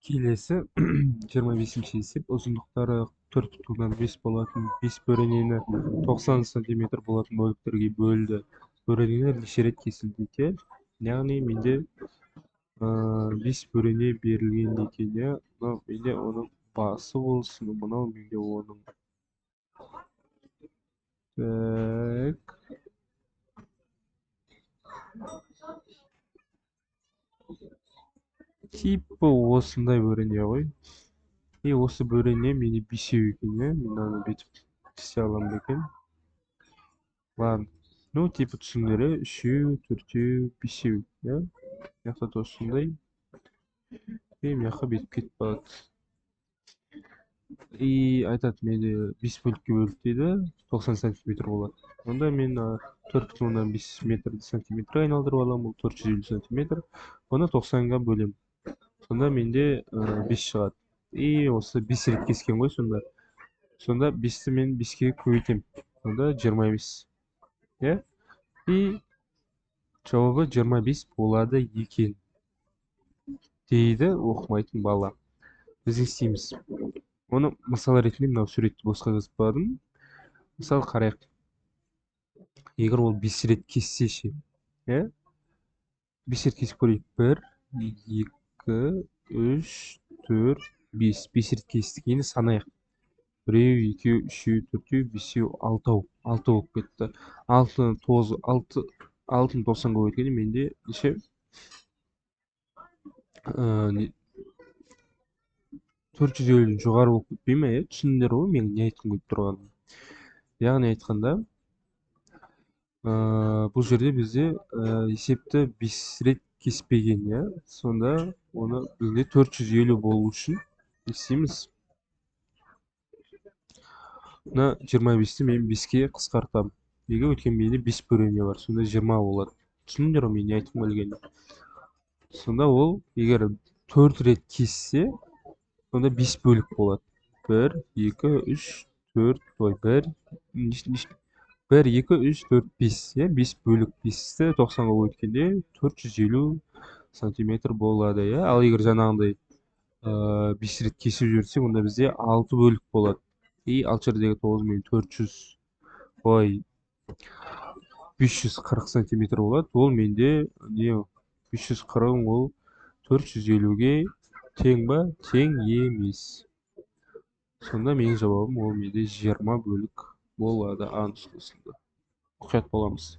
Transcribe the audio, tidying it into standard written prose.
Келесі 25-ші есеп ұзындықтары 4,5 болатын 5 бөренені 90 сантиметр болатын бөліктерге бөлді. Бөренелер неше рет кесілді екен? Яғни менде 5 бөрене берілген екен, иә. Мынау менде оның басы болсын, мынау менде оның. Так. Типі осындай бөрене ғой. Осы бөрене менде 5 екен, иә. Мен аны бүйтіп кесе аламын ба екен? Ладно. Ну, типа түсімдері 3, 4, 5, иә. Мына да осындай. Мына бүйтіп кетіп қалады. И айтады, менде 5 бөлікке бөліп дейді, 90 сантиметр болады. Онда мен 4,5 метрді сантиметрге айналдырып аламын, бұл 450 сантиметр. Оны 90-ға бөлем. Сонда менде 5 шығады. И осы 5 рет кескен ғой сонда. Сонда 5-ті мен 5-ке көбейтем. Сонда 25. Иә? И жауабы 25 болады екен, дейді оқымайтын бала. Біз не істейміз? Оны мысал ретінде мынау суретті босқа жазып қойдым. Мысалы қарайық. Егер ол 5 рет кессе ше, иә? 5 рет кесіп көрейік. 1, 2, 3, 4, 5. 5 рет кестік. Енді санайық. 1, 2, 3, 4, 5, 6. 6 болып кетті. 6-ны 90-ға өткенде менде неше? 450 жоғары болып кетпей ме? Түсіндіңдер ғой мен не айтқым келіп тұрғаным. Яғни айтқанда, бұл жерде бізде есепті 5 рет кеспеген, иә. Сонда оны бізде 450 болу үшін не істейміз? Мына 25-ті мен 5-ке қысқартамын. Неге? Өйткені менде 5 бөрене бар. Сонда 20 болады. Түсіндіңдер ғой мен не айтқым келгенін. Сонда ол егер 4 рет кессе, сонда 5 бөлік болады. 1, 2, 3, 4, 1, 1, 2, 3, 4, 5. 5 бөлік 5-ті 90-ға өткенде 450 сантиметр болады. Ал егер жаңағындай 5 рет кесіп жіберсек, онда бізде 6 бөлік болады. И 6 жердегі 9 мен 540 сантиметр болады. Ол менде не? 540 ол 450-ге тең ба? Тең емес. Сонда менің жауабым ол менде 20 бөлік болады. А нұсқасында. Мұқият боламыз.